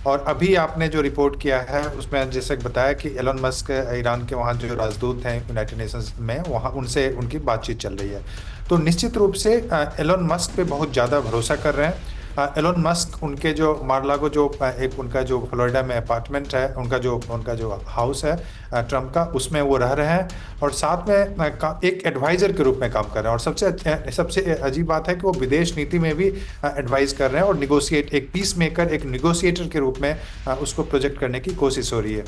और अभी आपने जो रिपोर्ट किया है उसमें जैसे बताया कि एलन मस्क ईरान के वहाँ जो राजदूत हैं यूनाइटेड नेशंस में, वहाँ उनसे उनकी बातचीत चल रही है। तो निश्चित रूप से एलन मस्क पे बहुत ज़्यादा भरोसा कर रहे हैं। एलोन मस्क उनके जो मार्लागो जो एक उनका जो फ्लोरिडा में अपार्टमेंट है, उनका जो हाउस है ट्रम्प का, उसमें वो रह रहे हैं और साथ में एक एडवाइजर के रूप में काम कर रहे हैं। और सबसे अजीब बात है कि वो विदेश नीति में भी एडवाइस कर रहे हैं और एक पीस मेकर, एक निगोशिएटर के रूप में उसको प्रोजेक्ट करने की कोशिश हो रही है।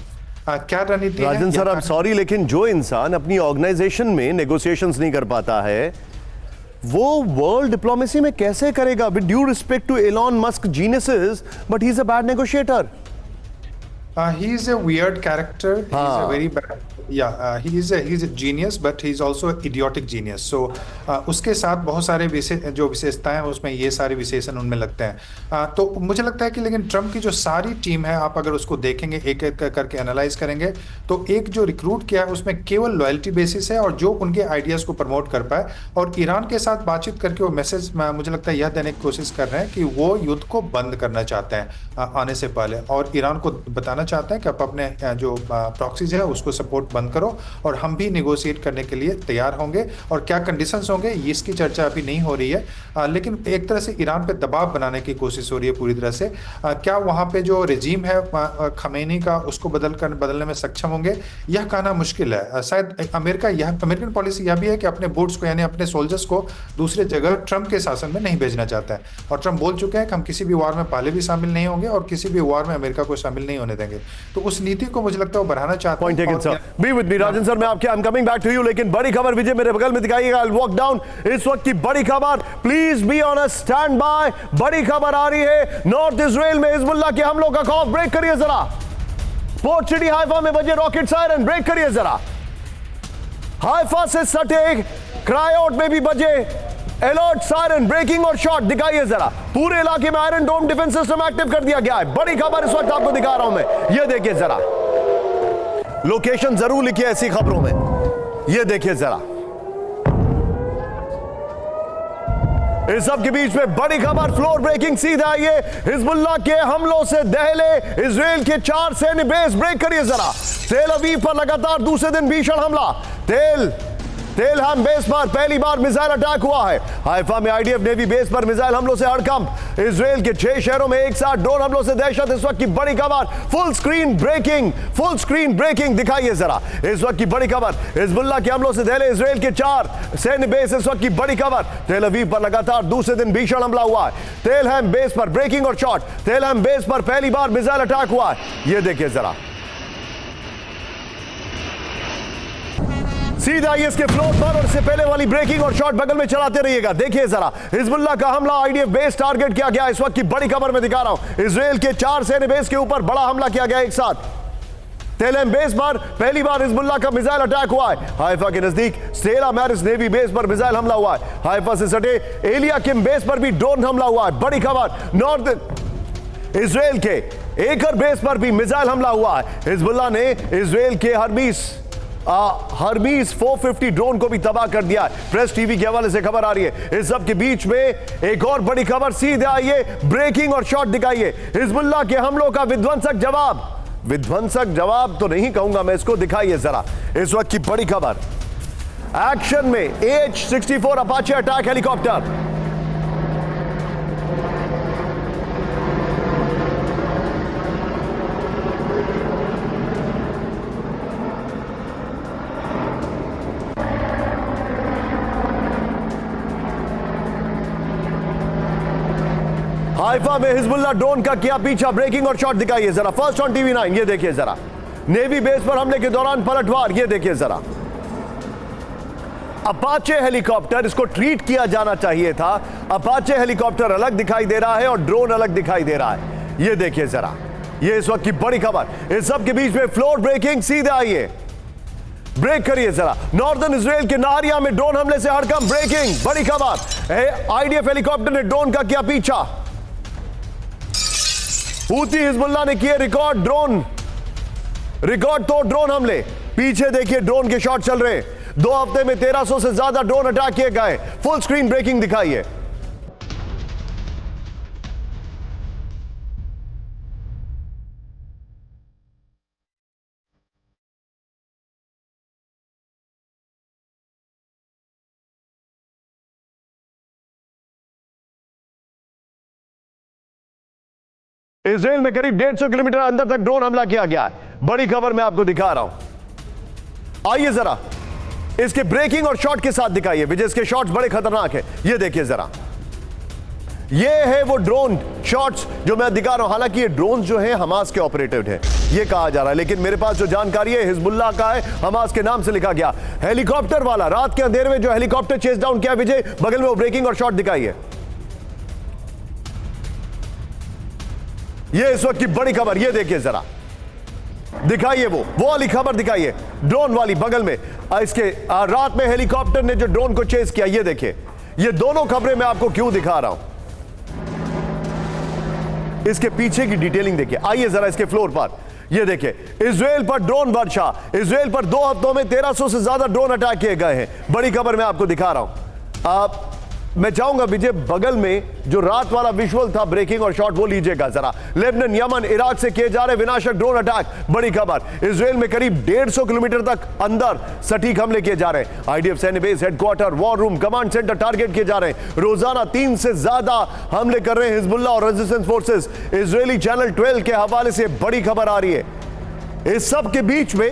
क्या रणनीति है? राजन सर, अब सॉरी लेकिन जो इंसान अपनी ऑर्गेनाइजेशन में नेगोशिएशंस नहीं कर पाता है वो वर्ल्ड डिप्लोमेसी में कैसे करेगा? With due respect to Elon Musk geniuses, but he is a bad negotiator. He is a weird character. He is a very bad. Yeah, he is a genius, but he is also idiotic genius. So उसके साथ बहुत सारे जो विशेषताएं हैं उसमें ये सारे विशेषण उनमें लगते हैं। तो मुझे लगता है कि लेकिन ट्रम्प की जो सारी टीम है, आप अगर उसको देखेंगे, एक एक करके एनालाइज करेंगे, तो एक जो रिक्रूट किया है उसमें केवल लॉयल्टी बेसिस है और जो उनके आइडियाज को प्रमोट कर पाए और ईरान के साथ बातचीत करके वो मैसेज मुझे लगता है यह देने की कोशिश कर रहे हैं कि वो युद्ध को बंद करना चाहते हैं आने से पहले, और ईरान को बताना चाहते हैं कि आप अपने जो प्रॉक्सीज है उसको सपोर्ट बंद करो और हम भी नेगोशिएट करने के लिए तैयार होंगे। और क्या कंडीशंस होंगे इसकी चर्चा अभी नहीं हो रही है, लेकिन एक तरह से ईरान पे दबाव बनाने की कोशिश हो रही है पूरी तरह से। क्या वहाँ पे जो रेजीम है खमेनी का उसको बदलने में सक्षम होंगे, यह कहना मुश्किल है। शायद अमेरिकन पॉलिसी यह भी है कि अपने बूट्स को यानी अपने सोल्जर्स को दूसरे जगह ट्रम्प के शासन में नहीं भेजना चाहता है, और ट्रम्प बोल चुके हैं कि हम किसी भी वार में पहले भी शामिल नहीं होंगे और किसी भी वार में अमेरिका को शामिल नहीं होने देंगे। तो उस नीति को मुझे लगता है वो बढ़ाना चाहते हैं। Point taken sir. Be with me Rajan sir, मैं आपके I am coming back to you, लेकिन बड़ी खबर विजय मेरे बगल में दिखाइएगा। आई वॉक डाउन इस वक्त की बड़ी खबर, please be on a stand by. बड़ी खबर आ रही है, नॉर्थ इजराइल में हिजबुल्लाह के हमलों का खौफ। ब्रेक करिए जरा। पोर्ट सिटी हाइफा में बजे रॉकेट सायरन, ब्रेक करिए जरा। हाइफा से सटे क्रायोट में भी बजे अलर्ट सायरन, ब्रेकिंग और शॉट, दिखाइए जरा। पूरे इलाके में आयरन डोम डिफेंस सिस्टम एक्टिव कर दिया गया है। बड़ी खबर इस वक्त आपको दिखा रहा हूं मैं, ये देखिए जरा। लोकेशन जरूर लिखिए ऐसी खबरों में, ये देखिए जरा। इस सब के बीच में बड़ी खबर, फ्लोर ब्रेकिंग सीधे आइए। हिजबुल्लाह के हमलों से दहले इजराइल के 4 सैन्य बेस, ब्रेक करिए जरा। तेल अवीव पर लगातार दूसरे दिन भीषण हमला। तेल हम बेस पर पहली बार मिसाइल अटैक हुआ है। हाइफा में आईडीएफ नेवी बेस पर मिसाइल हमलों से हड़कंप। इजराइल के 6 शहरों में एक साथ ड्रोन हमलों से दहशत। इस वक्त की बड़ी खबर, फुल स्क्रीन ब्रेकिंग दिखाइए जरा। इस वक्त की बड़ी खबर, हिजबुल्लाह के हमलों से दहले इजराइल के 4 सैन्य बेस। इस वक्त की बड़ी खबर, तेल अवीव पर लगातार दूसरे दिन भीषण हमला हुआ है। तेल हम बेस पर ब्रेकिंग और शॉट। तेल हम बेस पर पहली बार मिसाइल अटैक हुआ है, ये देखिए जरा। सीधा इसके फ्लोर पर, और इससे पहले वाली ब्रेकिंग और शॉट बगल में चलाते रहिएगा। देखिए जरा, हिजबुल्लाह का हमला आईडीएफ बेस टारगेट किया गया। इस वक्त की बड़ी खबर में दिखा रहा हूं, इजराइल के 4 सैन्य बेस के ऊपर बड़ा हमला किया गया एक साथ। तेलम बेस पर पहली बार हिजबुल्लाह का मिसाइल अटैक हुआ है। हाइफा के नजदीक स्टेला मैरिस नेवी बेस पर मिसाइल हमला हुआ है। हाइफा से सटे एलियाकिम बेस पर भी ड्रोन हमला हुआ है। बड़ी खबर, नॉर्थ इजराइल के एकर बेस पर भी मिसाइल हमला हुआ है। हिजबुल्लाह ने इजराइल के हर्मीज 450 ड्रोन को भी तबाह कर दिया है। प्रेस टीवी के हवाले से खबर आ रही है। इस सब के बीच में एक और बड़ी खबर, सीधे आइए, ब्रेकिंग और शॉट दिखाइए। हिजबुल्लाह के हमलों का विध्वंसक जवाब तो नहीं कहूंगा मैं इसको, दिखाइए जरा। इस वक्त की बड़ी खबर, एक्शन में AH-64 Apache attack helicopter. Haifa में हिजबुल्लाह ड्रोन का किया पीछा, ब्रेकिंग और शॉट दिखाइए जरा। फर्स्ट ऑन टीवी 9, ये देखिए जरा। नेवी बेस पर हमले के दौरान पलटवार, ये देखिए जरा। अपाचे हेलीकॉप्टर, इसको ट्रीट किया जाना चाहिए था। अपाचे हेलीकॉप्टर अलग दिखाई दे रहा है और ड्रोन अलग दिखाई दे रहा है, ये देखिए जरा। ये इस वक्त की बड़ी खबर। इस सब के बीच में फ्लोर ब्रेकिंग, सीधे आइए, ब्रेक करिए जरा। नॉर्दर्न इजराइल के नारिया में ड्रोन हमले से हड़कंप, ब्रेकिंग, बड़ी खबर। आईडीएफ हेलीकॉप्टर ने ड्रोन का किया पीछा। हूती हिजबुल्लाह ने किए रिकॉर्ड तोड़ ड्रोन हमले। पीछे देखिए ड्रोन के शॉट चल रहे। 2 हफ्ते में 1300 से ज्यादा ड्रोन अटैक किए गए। फुल स्क्रीन ब्रेकिंग दिखाइए। इजराइल में करीब 150 किलोमीटर अंदर तक ड्रोन हमला किया गया है। बड़ी खबर मैं आपको दिखा रहा हूं, आइए जरा इसके ब्रेकिंग और शॉट के साथ दिखाइए। विजय, इसके शॉट्स बड़े खतरनाक है, ये देखिए जरा, ये है वो ड्रोन शॉट्स जो मैं दिखा रहा हूं। हालांकि ये ड्रोन जो है हमास के ऑपरेटेड है, ये कहा जा रहा है, लेकिन मेरे पास जो जानकारी है हिजबुल्लाह का है, हमास के नाम से लिखा गया। हेलीकॉप्टर वाला रात के अंधेरे में जो हेलीकॉप्टर चेस डाउन किया विजय, बगल में वो ब्रेकिंग और शॉट दिखाइए। ये इस वक्त की बड़ी खबर, ये देखिए जरा, दिखाइए वो वाली खबर दिखाइए, ड्रोन वाली बगल में। इसके रात में हेलीकॉप्टर ने जो ड्रोन को चेस किया, ये देखिए। ये दोनों खबरें मैं आपको क्यों दिखा रहा हूं, इसके पीछे की डिटेलिंग देखिए। आइए जरा इसके फ्लोर पर, ये देखिए, इजराइल पर ड्रोन वर्षा। इजराइल पर 2 हफ्तों में 1300 से ज्यादा ड्रोन अटैक किए गए हैं। बड़ी खबर मैं आपको दिखा रहा हूं। मैं चाहूंगा विजय, बगल में जो रात वाला विजुअल था ब्रेकिंग और शॉट, वो लीजिएगा जरा। लेबनान, यमन, इराक से किए जा रहे विनाशक ड्रोन अटैक। बड़ी खबर, इजराइल में करीब 150 किलोमीटर तक अंदर सटीक हमले किए जा रहे हैं। आईडीएफ सैन्य base, headquarter, war room, command centre target किए जा रहे हैं। रोजाना 3 से ज्यादा हमले कर रहे हैं हिजबुल्लाह और रेजिस्टेंस फोर्सेस। इजरायली चैनल 12 के हवाले से बड़ी खबर आ रही है। इस सब के बीच में